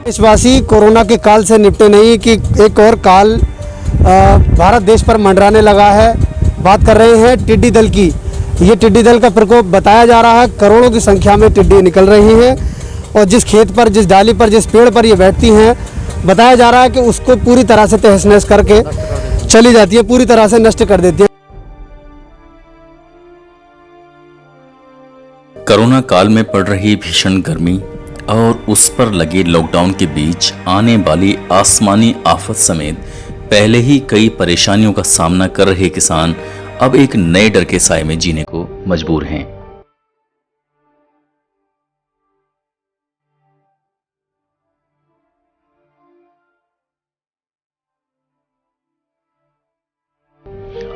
देशवासी कोरोना के काल से निपटे नहीं कि एक और काल भारत देश पर मंडराने लगा है। बात कर रहे हैं टिड्डी दल की। ये टिड्डी दल का प्रकोप बताया जा रहा है, करोड़ों की संख्या में टिड्डी निकल रही हैं और जिस खेत पर, जिस डाली पर, जिस पेड़ पर ये बैठती हैं, बताया जा रहा है कि उसको पूरी तरह से तहस नहस करके चली जाती है, पूरी तरह से नष्ट कर देती है। कोरोना काल में पड़ रही भीषण गर्मी और उस पर लगे लॉकडाउन के बीच आने वाली आसमानी आफत समेत पहले ही कई परेशानियों का सामना कर रहे किसान अब एक नए डर के साए में जीने को मजबूर हैं।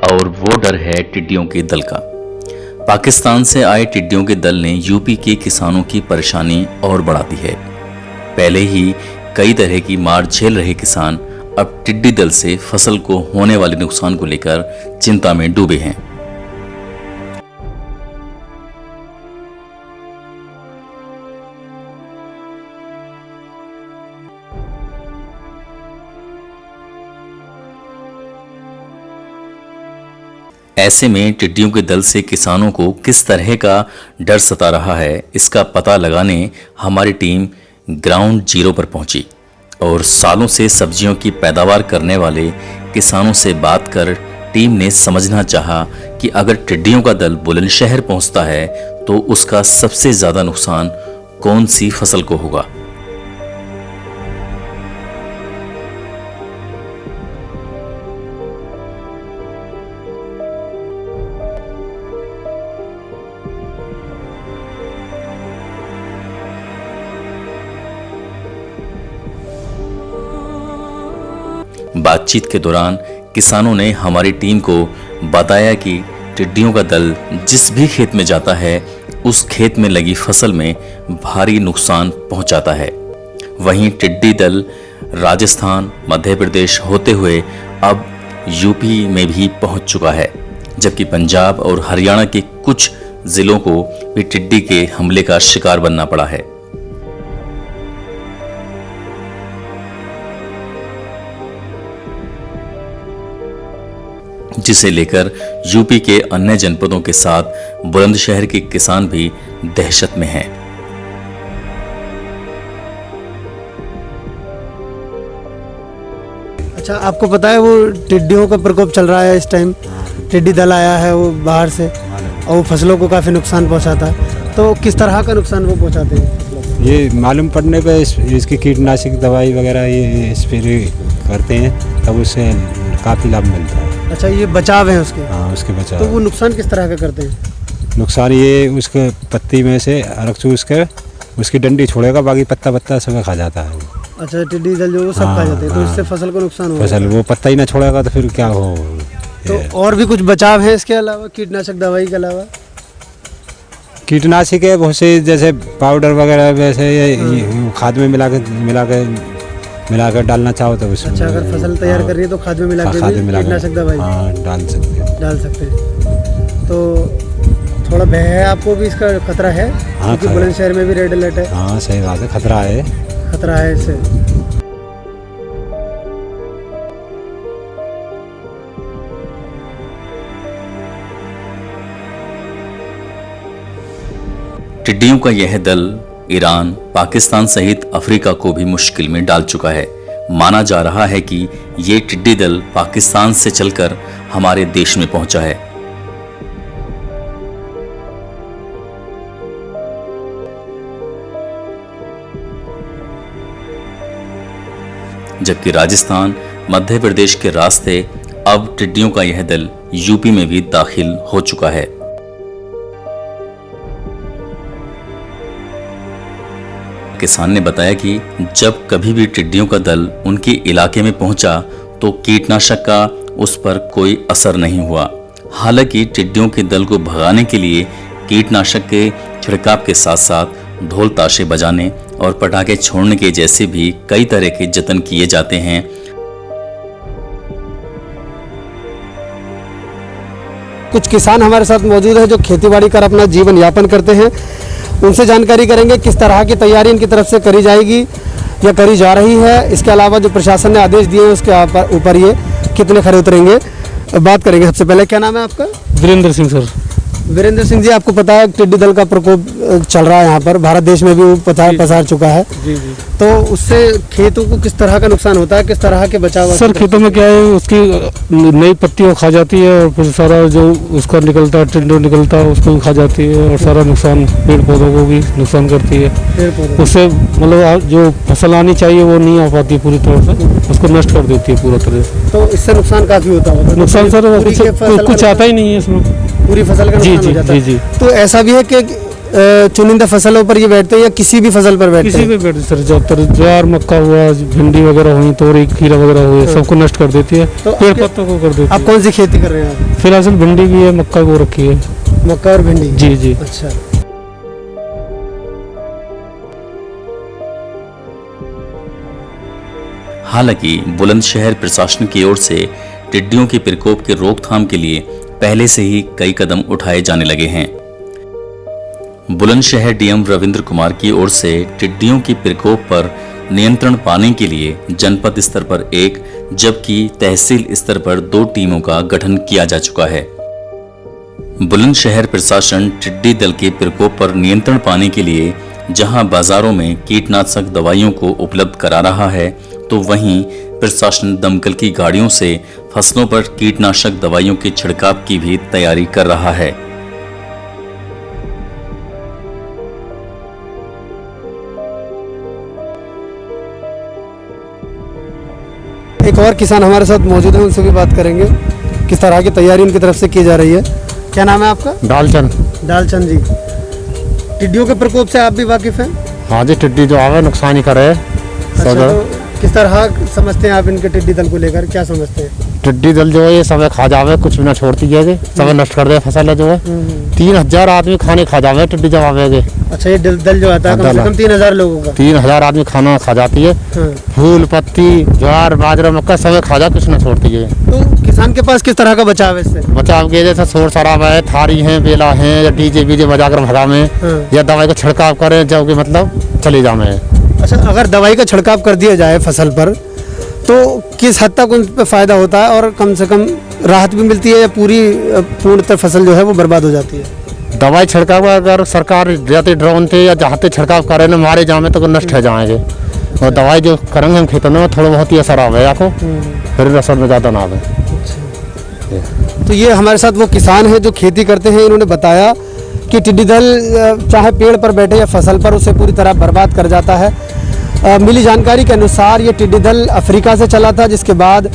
और वो डर है टिड्डियों के दल का। पाकिस्तान से आए टिड्डियों के दल ने यूपी के किसानों की परेशानी और बढ़ा दी है। पहले ही कई तरह की मार झेल रहे किसान अब टिड्डी दल से फसल को होने वाले नुकसान को लेकर चिंता में डूबे हैं। ऐसे में टिड्डियों के दल से किसानों को किस तरह का डर सता रहा है, इसका पता लगाने हमारी टीम ग्राउंड जीरो पर पहुंची और सालों से सब्जियों की पैदावार करने वाले किसानों से बात कर टीम ने समझना चाहा कि अगर टिड्डियों का दल बुलंदशहर पहुंचता है तो उसका सबसे ज्यादा नुकसान कौन सी फसल को होगा। बातचीत के दौरान किसानों ने हमारी टीम को बताया कि टिड्डियों का दल जिस भी खेत में जाता है उस खेत में लगी फसल में भारी नुकसान पहुंचाता है। वहीं टिड्डी दल राजस्थान, मध्य प्रदेश होते हुए अब यूपी में भी पहुंच चुका है, जबकि पंजाब और हरियाणा के कुछ जिलों को भी टिड्डी के हमले का शिकार बनना पड़ा है। जिसे लेकर यूपी के अन्य जनपदों के साथ बुलंदशहर के किसान भी दहशत में हैं। अच्छा, आपको पता है वो टिड्डियों का प्रकोप चल रहा है इस टाइम? टिड्डी दल आया है वो बाहर से और वो फसलों को काफ़ी नुकसान पहुंचाता है। तो किस तरह का नुकसान वो पहुंचाते हैं? ये मालूम पड़ने पे इसकी कीटनाशक दवाई वगैरह ये स्प्रे करते हैं, तब उससे काफ़ी लाभ मिलता है। अच्छा, ये बचाव है उसके? हाँ, उसके बचाव। तो वो नुकसान किस तरह का करते हैं? नुकसान ये उसके पत्ती में से अलग चूस कर उसकी डंडी छोड़ेगा, बाकी पत्ता पत्ता सब खा जाता है। अच्छा, टिड्डी दल जो वो सब खा जाते हैं, तो इससे फसल को नुकसान होगा। फसल वो पत्ता ही ना छोड़ेगा तो फिर क्या हो। तो और भी कुछ बचाव है इसके अलावा, कीटनाशक दवाई के अलावा? कीटनाशक है बहुत से, जैसे पाउडर वगैरह, वैसे ये खाद में मिलाकर डालना चाहो तो उसमें। अच्छा, अगर फसल तैयार कर रही है तो खाद में मिला के कीटनाशक दवाई डाल सकते हैं। तो थोड़ा भय है आपको भी, इसका खतरा है? हाँ, क्योंकि बुलंदशहर में भी रेड अलर्ट है। हाँ, सही बात है, खतरा है इससे। टिड्डियों का यह दल ईरान, पाकिस्तान सहित अफ्रीका को भी मुश्किल में डाल चुका है। माना जा रहा है कि ये टिड्डी दल पाकिस्तान से चलकर हमारे देश में पहुंचा है। जबकि राजस्थान, मध्य प्रदेश के रास्ते अब टिड्डियों का यह दल यूपी में भी दाखिल हो चुका है। किसान ने बताया कि जब कभी भी टिड्डियों का दल उनके इलाके में पहुंचा तो कीटनाशक का उस पर कोई असर नहीं हुआ। हालांकि टिड्डियों के दल को भगाने के लिए कीटनाशक के छिड़काव के साथ साथ ढोल ताशे बजाने और पटाखे छोड़ने के जैसे भी कई तरह के जतन किए जाते हैं। कुछ किसान हमारे साथ मौजूद हैं जो खेतीबाड़ी कर अपना जीवन यापन करते हैं। उनसे जानकारी करेंगे किस तरह की तैयारी इनकी तरफ से करी जाएगी यह करी जा रही है। इसके अलावा जो प्रशासन ने आदेश दिए हैं उसके ऊपर ये कितने खरे उतरेंगे बात करेंगे। सबसे पहले क्या नाम है आपका? वीरेंद्र सिंह सर। वीरेंद्र सिंह जी, आपको पता है टिड्डी दल का प्रकोप चल रहा है यहाँ पर, भारत देश में भी वो पसार चुका है। जी जी। तो उससे खेतों को किस तरह का नुकसान होता है, किस तरह के बचाव? सर खेतों में क्या है, उसकी नई पत्तियों खा जाती है और फिर सारा जो उसका निकलता है, टिंडो निकलता है, उसको भी खा जाती है और सारा नुकसान पेड़ पौधों को भी नुकसान करती है। उससे मतलब जो फसल आनी चाहिए वो नहीं आ पाती पूरी तरह से, उसको नष्ट कर देती है पूरा तरह से। तो इससे नुकसान काफी होता होगा? नुकसान सर कुछ आता ही नहीं है इसमें, पूरी फसल का नुकसान हो जाता है। जी। तो ऐसा भी है कि चुनिंदा फसलों पर ये बैठते हैं या किसी भी फसल पर बैठते हैं? किसी भी बैठते सर, ज्यादातर ज्वार मक्का हुआ, भिंडी वगैरह हुई, तोरी खीरा वगैरह हुई, सबको नष्ट कर देती है, तो पेड़ पत्तों को कर देती है। आप कौन सी खेती कर रहे हैं? फिलहाल सर भिंडी भी है, मक्का को रखी है। मक्का और भिंडी? जी जी। अच्छा। हालांकि बुलंदशहर प्रशासन की ओर से टिड्डियों के प्रकोप के रोकथाम के लिए पहले से ही कई कदम उठाए जाने लगे हैं। बुलंदशहर डीएम रविंद्र कुमार की ओर से टिड्डियों के प्रकोप पर नियंत्रण पाने के लिए जनपद स्तर पर एक जबकि तहसील स्तर पर 2 टीमों का गठन किया जा चुका है। बुलंदशहर प्रशासन टिड्डी दल के प्रकोप पर नियंत्रण पाने के लिए जहां बाजारों में कीटनाशक दवाइयों को उपलब्ध करा रहा है, तो वहीं प्रशासन दमकल की गाड़ियों से फसलों पर कीटनाशक दवाइयों के छिड़काव की भी तैयारी कर रहा है। एक और किसान हमारे साथ मौजूद है, उनसे भी बात करेंगे किस तरह की तैयारी उनकी तरफ से की जा रही है। क्या नाम है आपका? डालचंद जी। टिड्डियों के प्रकोप से आप भी वाकिफ हैं? हाँ जी, टिड्डी जो आवे नुकसान ही करे। अच्छा, तो किस तरह समझते हैं आप इनके टिड्डी दल को लेकर, क्या समझते हैं? टिड्डी दल जो है ये सब खा जावे, कुछ भी ना छोड़ती है, सब नष्ट कर दे फसल जो है। 3000 आदमी खाने खा जावे टिड्डी जब आवेगे। अच्छा, ये दल जो आता है कम से कम 3000 लोगों का? 3000 आदमी खाना खा जाती है। फूल पत्ती ज्वार बाजरा मक्का सब खा जा, कुछ ना छोड़ती है। तो किसान के पास किस तरह का बचाव है इससे? बचाव के जैसे शोर शराबा है, थारी है, बेला है, या डीजे बीजे बजाकर भगा में, या दवाई का छिड़काव करे जब मतलब चले जामे। अच्छा, अगर दवाई का छिड़काव कर दिया जाए फसल पर तो किस हद तक उन पर फायदा होता है और कम से कम राहत भी मिलती है या पूर्णतः फसल जो है वो बर्बाद हो जाती है? दवाई छिड़काव अगर सरकार जाते ड्रोन थे या जहाँ ते छिड़काव करे ना मारे जामे तो नष्ट हो जाएंगे। और दवाई जो करेंगे हम खेतों में थोड़ा बहुत ही असर आवे आपको, फिर असर में ज़्यादा ना आवे। तो ये हमारे साथ वो किसान हैं जो खेती करते हैं, इन्होंने बताया कि टिड्डी दल चाहे पेड़ पर बैठे या फसल पर उसे पूरी तरह बर्बाद कर जाता है। मिली जानकारी के अनुसार ये टिड्डी दल अफ्रीका से चला था, जिसके बाद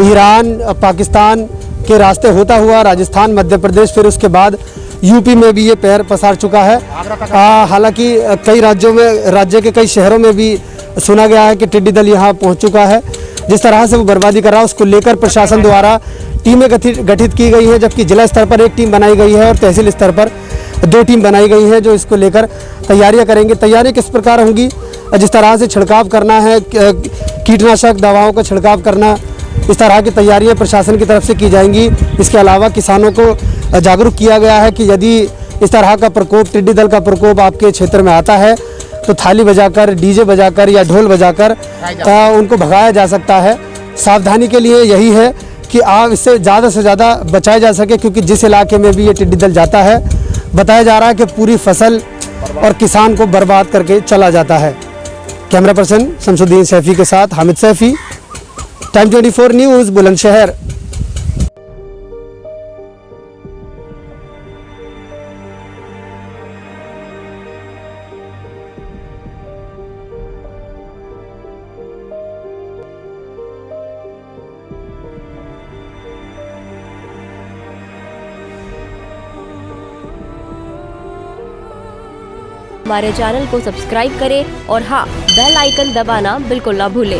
ईरान पाकिस्तान के रास्ते होता हुआ राजस्थान मध्य प्रदेश, फिर उसके बाद यूपी में भी ये पैर पसार चुका है। हालांकि कई राज्यों में, राज्य के कई शहरों में भी सुना गया है कि टिड्डी दल यहाँ पहुँच चुका है। जिस तरह से वो बर्बादी कर रहा है उसको लेकर प्रशासन द्वारा टीमें गठित की गई हैं, जबकि जिला स्तर पर एक टीम बनाई गई है और तहसील स्तर पर 2 टीम बनाई गई है जो इसको लेकर तैयारियां करेंगे। तैयारी किस प्रकार होंगी? जिस तरह से छिड़काव करना है, कीटनाशक दवाओं का छिड़काव करना, इस तरह की तैयारियां प्रशासन की तरफ से की जाएंगी। इसके अलावा किसानों को जागरूक किया गया है कि यदि इस तरह का प्रकोप, टिड्डी दल का प्रकोप आपके क्षेत्र में आता है तो थाली बजाकर, डीजे बजाकर या ढोल बजाकर उनको भगाया जा सकता है। सावधानी के लिए यही है कि आप इससे ज़्यादा से ज़्यादा बचाया जा सके, क्योंकि जिस इलाके में भी ये टिड्डी दल जाता है बताया जा रहा है कि पूरी फसल और किसान को बर्बाद करके चला जाता है। कैमरा पर्सन शमसुद्दीन सैफी के साथ हामिद सैफी, टाइम 24 न्यूज़, बुलंदशहर। हमारे चैनल को सब्सक्राइब करें और हाँ, बेल आइकन दबाना बिल्कुल ना भूलें।